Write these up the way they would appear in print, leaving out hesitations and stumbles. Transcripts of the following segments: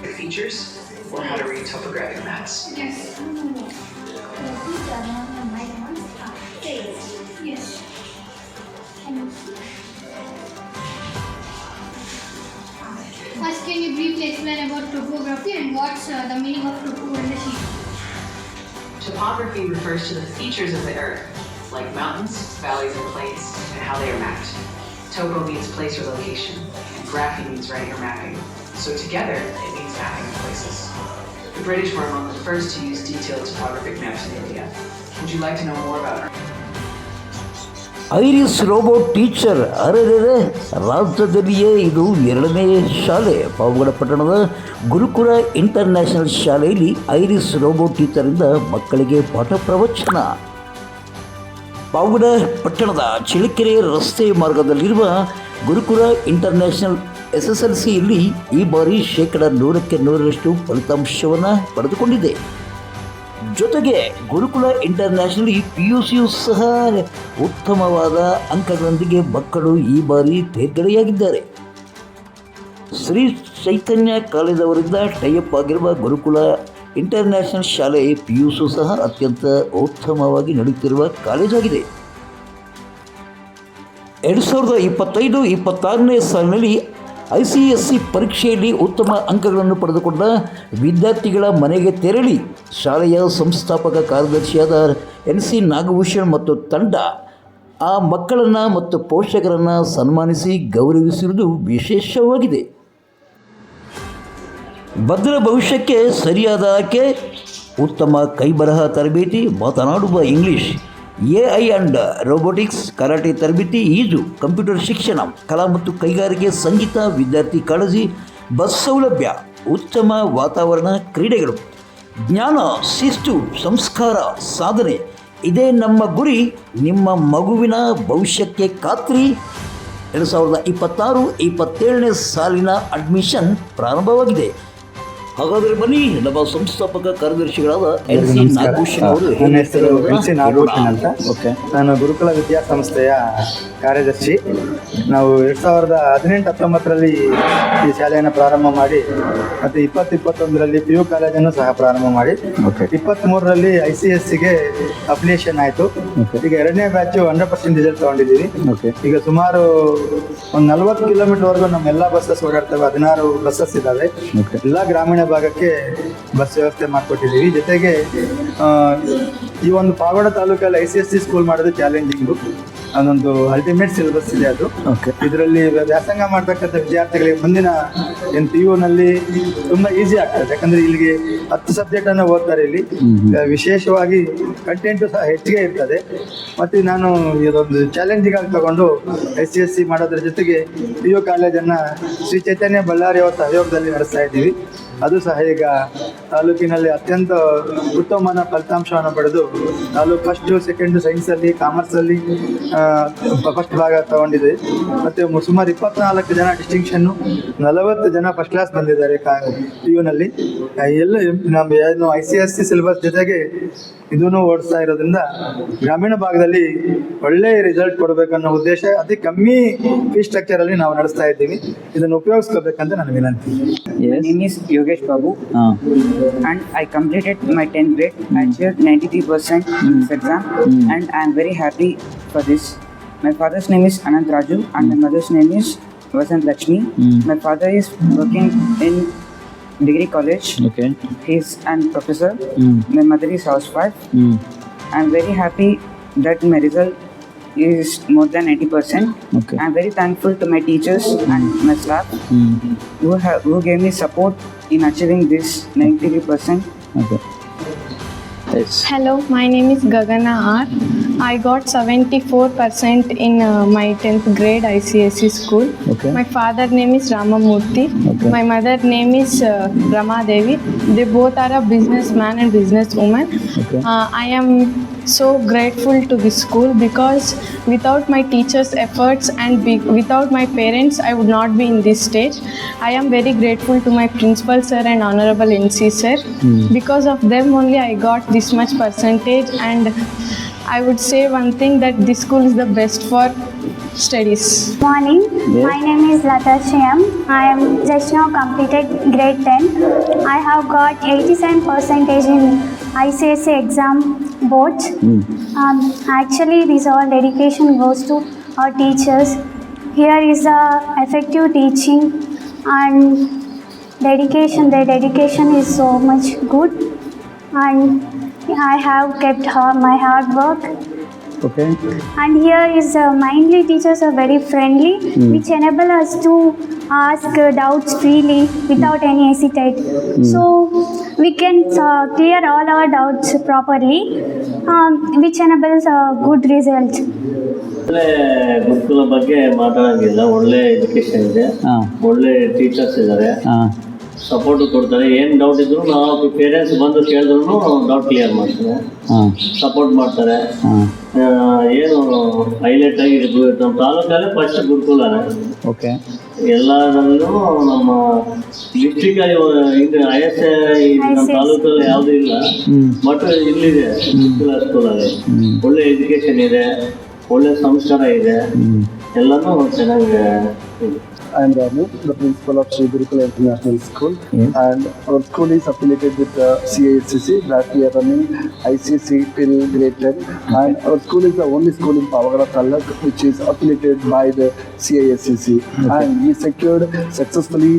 features or how to read topographic maps. Yes. Yes. First, can you briefly explain about topography and what's the meaning of topo on the sheet? Topography refers to the features of the earth, like mountains, valleys, and plains, and how they are mapped. Topo means place or location, and graphy means writing or mapping. So together, it means mapping of places. The British were among the first to use detailed topographic maps in India. Would you like to know more about Iris robot teacher ಅರೆರೆ ರಾಜ್ಯದಲ್ಲಿಯೇ ಇದು ಎರಡನೇ ಶಾಲೆ. ಪಾವಗಡ ಪಟ್ಟಣದ Gurukula international ಶಾಲೆಯಲ್ಲಿ Iris robot ಟೀಚರಿಂದ ಮಕ್ಕಳಿಗೆ ಪಾಠ ಪ್ರವಚನ. ಪಾವಗಡ ಪಟ್ಟಣದ ಚಿಳಕೆರೆ ರಸ್ತೆ ಮಾರ್ಗದಲ್ಲಿರುವ ಗುರುಕುಲ ಇಂಟರ್ನ್ಯಾಷನಲ್ SSLCಯಲ್ಲಿ ಈ ಬಾರಿ 100% ಫಲಿತಾಂಶವನ್ನು ಪಡೆದುಕೊಂಡಿದೆ. ಜೊತೆಗೆ ಗುರುಕುಲ ಇಂಟರ್ನ್ಯಾಷನಲ್ PUCಯೂ ಸಹ ಉತ್ತಮವಾದ ಅಂಕಗಳೊಂದಿಗೆ ಮಕ್ಕಳು ಈ ಬಾರಿ ತೇರ್ಗಡೆಯಾಗಿದ್ದಾರೆ. ಶ್ರೀ ಚೈತನ್ಯ ಕಾಲೇಜವರಿಂದ ಟೈಅಪ್ ಆಗಿರುವ ಗುರುಕುಲ ಇಂಟರ್ನ್ಯಾಷನಲ್ ಶಾಲೆ PUC ಸಹ ಅತ್ಯಂತ ಉತ್ತಮವಾಗಿ ನಡೆಯುತ್ತಿರುವ ಕಾಲೇಜಾಗಿದೆ. 2025-26ನೇ ಸಾಲಿನಲ್ಲಿ ICSE ಪರೀಕ್ಷೆಯಲ್ಲಿ ಉತ್ತಮ ಅಂಕಗಳನ್ನು ಪಡೆದುಕೊಂಡ ವಿದ್ಯಾರ್ಥಿಗಳ ಮನೆಗೆ ತೆರಳಿ ಶಾಲೆಯ ಸಂಸ್ಥಾಪಕ ಕಾರ್ಯದರ್ಶಿಯಾದ NC ನಾಗಭೂಷಣ್ ಮತ್ತು ತಂಡ ಆ ಮಕ್ಕಳನ್ನು ಮತ್ತು ಪೋಷಕರನ್ನು ಸನ್ಮಾನಿಸಿ ಗೌರವಿಸಿರುವುದು ವಿಶೇಷವಾಗಿದೆ. ಭದ್ರ ಭವಿಷ್ಯಕ್ಕೆ ಸರಿಯಾದ ಆಯ್ಕೆ, ಉತ್ತಮ ಕೈಬರಹ ತರಬೇತಿ, ಮಾತನಾಡುವ English, AI and robotics, karate ತರಬೇತಿ, ಈಜು, ಕಂಪ್ಯೂಟರ್ ಶಿಕ್ಷಣ, ಕಲಾ ಮತ್ತು ಕೈಗಾರಿಕೆ, ಸಂಗೀತ, ವಿದ್ಯಾರ್ಥಿ ಕಾಳಜಿ, ಬಸ್ ಸೌಲಭ್ಯ, ಉತ್ತಮ ವಾತಾವರಣ, ಕ್ರೀಡೆಗಳು, ಜ್ಞಾನ, ಶಿಸ್ತು, ಸಂಸ್ಕಾರ, ಸಾಧನೆ ಇದೇ ನಮ್ಮ ಗುರಿ. ನಿಮ್ಮ ಮಗುವಿನ ಭವಿಷ್ಯಕ್ಕೆ ಖಾತ್ರಿ. 2026-27ನೇ ಸಾಲಿನ ಅಡ್ಮಿಷನ್ ಪ್ರಾರಂಭವಾಗಿದೆ. ಹಾಗಾದರೆ ಬನ್ನಿ ನಮ್ಮ ಸಂಸ್ಥಾಪಕ ಕಾರ್ಯದರ್ಶಿಗಳಾದ NC ನಾಗಭೂಷಣ್ ಅವರು. ನನ್ನ ಹೆಸರು NC ನಾಗಭೂಷಣ್ ಅಂತ. ನಾನು ಗುರುಕುಲ ವಿದ್ಯಾಸಂಸ್ಥೆಯ ಕಾರ್ಯದರ್ಶಿ. ನಾವು 2018-19ರಲ್ಲಿ ಈ ಶಾಲೆಯನ್ನು ಪ್ರಾರಂಭ ಮಾಡಿ ಮತ್ತು 2021ರಲ್ಲಿ PU ಕಾಲೇಜನ್ನು ಸಹ ಪ್ರಾರಂಭ ಮಾಡಿ 23ರಲ್ಲಿ ICSEಗೆ ಅಪ್ಲಿಕೇಶನ್ ಆಯಿತು. ಈಗ 2ನೇ ಬ್ಯಾಚು 100% ರಿಸಲ್ಟ್ ತಗೊಂಡಿದ್ದೀವಿ. ಈಗ ಸುಮಾರು ಒಂದು 40 ಕಿಲೋಮೀಟರ್ವರೆಗೂ ನಮ್ಮೆಲ್ಲ ಬಸ್ಸಸ್ ಓಡಾಡ್ತವೆ. 16 ಬಸ್ಸಸ್ ಇದ್ದಾವೆ. ಎಲ್ಲ ಗ್ರಾಮೀಣ ಭಾಗಕ್ಕೆ ಬಸ್ ವ್ಯವಸ್ಥೆ ಮಾಡಿಕೊಟ್ಟಿದ್ದೀವಿ. ಜೊತೆಗೆ ಈ ಒಂದು ಪಾವಗಡ ತಾಲೂಕಲ್ಲಿ ICSE ಸ್ಕೂಲ್ ಮಾಡೋದು ಚಾಲೆಂಜಿಂಗು. ಅದೊಂದು ಅಲ್ಟಿಮೇಟ್ ಸಿಲೆಬಸ್ ಇದೆ ಅದು. ಇದರಲ್ಲಿ ವ್ಯಾಸಂಗ ಮಾಡ್ತಕ್ಕಂಥ ವಿದ್ಯಾರ್ಥಿಗಳಿಗೆ ಮುಂದಿನ PUನಲ್ಲಿ ತುಂಬ ಈಸಿ ಆಗ್ತದೆ. ಯಾಕಂದರೆ ಇಲ್ಲಿಗೆ 10 ಸಬ್ಜೆಕ್ಟನ್ನು ಓದ್ತಾರೆ. ಇಲ್ಲಿ ವಿಶೇಷವಾಗಿ ಕಂಟೆಂಟು ಸಹ ಹೆಚ್ಚಿಗೆ ಇರ್ತದೆ. ಮತ್ತು ನಾನು ಇದೊಂದು ಚಾಲೆಂಜಿಂಗ್ ಆಗಿ ತಗೊಂಡು ICSE ಮಾಡೋದ್ರ ಜೊತೆಗೆ PU ಕಾಲೇಜನ್ನು ಶ್ರೀ ಚೈತನ್ಯ ಬಳ್ಳಾರಿ ಅವರ ಸಹಯೋಗದಲ್ಲಿ ನಡೆಸ್ತಾ ಇದ್ದೀವಿ. ಅದು ಸಹ ಈಗ ತಾಲೂಕಿನಲ್ಲಿ ಅತ್ಯಂತ ಉತ್ತಮವಾದ ಫಲಿತಾಂಶವನ್ನು ಪಡೆದು ತಾಲೂಕು ಫಸ್ಟು, ಸೆಕೆಂಡು ಸೈನ್ಸಲ್ಲಿ, ಕಾಮರ್ಸಲ್ಲಿ ಫಸ್ಟ್ ಭಾಗ ತಗೊಂಡಿದೆ. ಮತ್ತು ಸುಮಾರು 24 ಜನ ಡಿಸ್ಟಿಂಕ್ಷನ್ನು, 40 ಜನ ಫಸ್ಟ್ ಕ್ಲಾಸ್ ಬಂದಿದ್ದಾರೆ PUನಲ್ಲಿ. ಎಲ್ಲ ನಮ್ಮ ಏನು ICSE ಸಿಲೆಬಸ್ ಜೊತೆಗೆ ಇದನ್ನು ಓಡಿಸ್ತಾ ಇರೋದ್ರಿಂದ ಗ್ರಾಮೀಣ ಭಾಗದಲ್ಲಿ ಒಳ್ಳೆಯ ರಿಸಲ್ಟ್ ಕೊಡಬೇಕನ್ನೋ ಉದ್ದೇಶ, ಅತಿ ಕಮ್ಮಿ ಫೀಸ್ ಸ್ಟ್ರಕ್ಚರಲ್ಲಿ ನಾವು ನಡೆಸ್ತಾ ಇದ್ದೀವಿ. ಇದನ್ನು ಉಪಯೋಗಿಸ್ಕೋಬೇಕಂತ ನನ್ನ ವಿನಂತಿ. My name is Yogesh Babu and I completed my 10th grade. I achieved 93% in this exam and I am very happy for this. My father's name is Anant Raju and my mother's name is Vasant Lakshmi. My father is working in degree college. He is an professor. My mother is housewife. I am very happy that my result is more than 90%. I am very thankful to my teachers and my staff who gave me support in achieving this 93%. Hello, my name is Gagana R. I got 74% in my 10th grade ICSE school. My father name is Ramamurthy. My mother name is Rama Devi. They both are a businessman and businesswoman. I am so grateful to this school because without my teachers' efforts and without my parents, I would not be in this stage. I am very grateful to my principal sir and honorable NC sir. Because of them only I got this much percentage, and I would say one thing, that this school is the best for studies. Morning. My name is Lata Shyam. I am just now completed grade 10. I have got 87% in ICSE exam boards. Actually, this all dedication goes to our teachers. Here is the effective teaching and dedication. Their dedication is so much good, and I have kept my hard work. Okay. And here is mainly teachers are very friendly, which enable us to ask doubts freely without any hesitate. So we can clear all our doubts properly, which enables a good result. ಒಳ್ಳೆ ಗುರುಕುಲ ಬಗ್ಗೆ ಮಾತಾಡೋಂಗಿಲ್ಲ. ಒಳ್ಳೆ education ಇದೆ, ಒಳ್ಳೆ teachers ಇದ್ದಾರೆ, support ಕೊಡ್ತಾರೆ. ಏನು doubt ಇದ್ರು ನಾವು ಪೇರೆಂಟ್ಸ್ ಬಂದು ಕೇಳಿದ್ರು ಡೌಟ್ ಕ್ಲಿಯರ್ ಮಾಡ್ತಾರೆ, ಸಪೋರ್ಟ್ ಮಾಡ್ತಾರೆ. ಏನು ಹೈಲೈಟ್ ಆಗಿ ನಮ್ಮ ತಾಲೂಕಲ್ಲೇ ಫಸ್ಟ್ ಗುರುಕುಲನೇ. ಓಕೆ. ಎಲ್ಲದರಲ್ಲೂ ನಮ್ಮ ಡಿಸ್ಟ್ರಿಕ್ಟಲ್ಲಿ IS ನಮ್ಮ ತಾಲೂಕಲ್ಲಿ ಯಾವುದೂ ಇಲ್ಲ, ಬಟ್ ಇಲ್ಲಿದೆ ಗುರುಕುಲ ಸ್ಕೂಲಲ್ಲಿ. ಒಳ್ಳೆ ಎಜುಕೇಶನ್ ಇದೆ, ಒಳ್ಳೆ ಸಂಸ್ಕಾರ ಇದೆ, ಎಲ್ಲನೂ ಚೆನ್ನಾಗಿ ಇದೆ. I am Ranu, the principal of Sri Gurukula International School, and our school is affiliated with CISCC that we are running ICSE till grade 10, and our school is the only school in Pavagada Taluk which is affiliated by the CISCC, and we secured successfully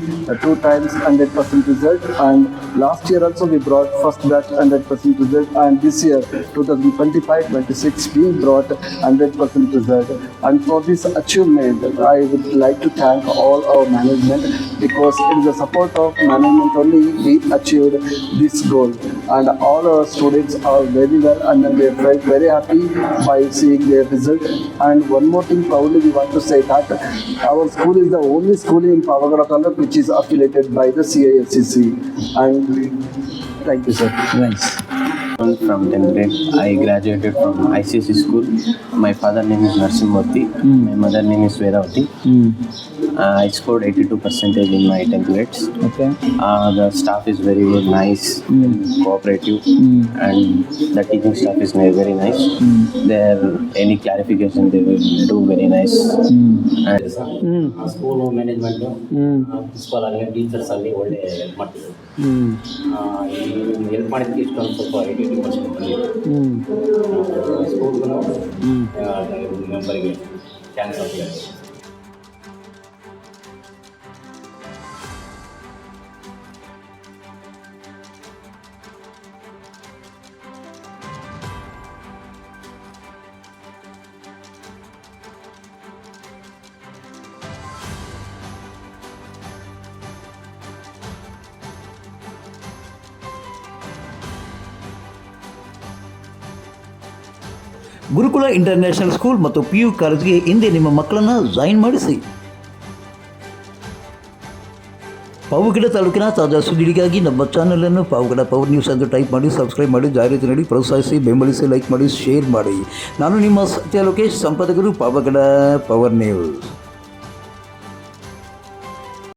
2 times 100% result, and last year also we brought first batch 100% result, and this year 2025-26 we brought 100% result. And for this achievement I would like to thank all our management, because it is the support of management only we achieved this goal, and all our students are very well, and they felt very happy by seeing their result. And one more thing, proudly we want to say that our school is the only school in Pavagada Taluk which is affiliated by the CISCC, and thank you sir. Nice. From 10th grade, I graduated from ICSE school. My father name is Narsimurthy. My mother name is Vedavati. I scored 82% in my 10th grades. Okay. The staff is very good, nice, cooperative, and the teaching staff is very nice. There any clarification they will do very nice. And school management principal ಆಗಲಿ teachers ಆಗಲಿ ಒಳ್ಳೆ help ಮಾಡ್ತಿದ್ರು. Help ಮಾಡಿದ್ದಕ್ಕೆ ಇಷ್ಟೊಂದು ಸ್ವಲ್ಪ 80% ಬಂದಿದೆ. ಸ್ಕೂಲ್ಗೂ ಮೆಂಬರಿಗೆ thanks ಅಂತ ಹೇಳಿ. ಗುರುಕುಲ ಇಂಟರ್ನ್ಯಾಷನಲ್ ಸ್ಕೂಲ್ ಮತ್ತು PU ಕಾಲೇಜ್ಗೆ ಹಿಂದೆ ನಿಮ್ಮ ಮಕ್ಕಳನ್ನು ಜಾಯಿನ್ ಮಾಡಿಸಿ. ಪಾವಗಡ ತಾಲೂಕಿನ ತಾಜಾ ಸುದ್ದಿಗಳಿಗಾಗಿ ನಮ್ಮ ಚಾನಲನ್ನು ಪಾವಗಡ ಪವರ್ ನ್ಯೂಸ್ ಎಂದು ಟೈಪ್ ಮಾಡಿ, ಸಬ್ಸ್ಕ್ರೈಬ್ ಮಾಡಿ, ಜಾಹೀರಾತು ನೀಡಿ ಪ್ರೋತ್ಸಾಹಿಸಿ, ಬೆಂಬಲಿಸಿ, ಲೈಕ್ ಮಾಡಿ, ಶೇರ್ ಮಾಡಿ. ನಾನು ನಿಮ್ಮ ಸತ್ಯ ಲೋಕೇಶ್, ಸಂಪಾದಕರು, ಪಾವಗಡ ಪವರ್ ನ್ಯೂಸ್.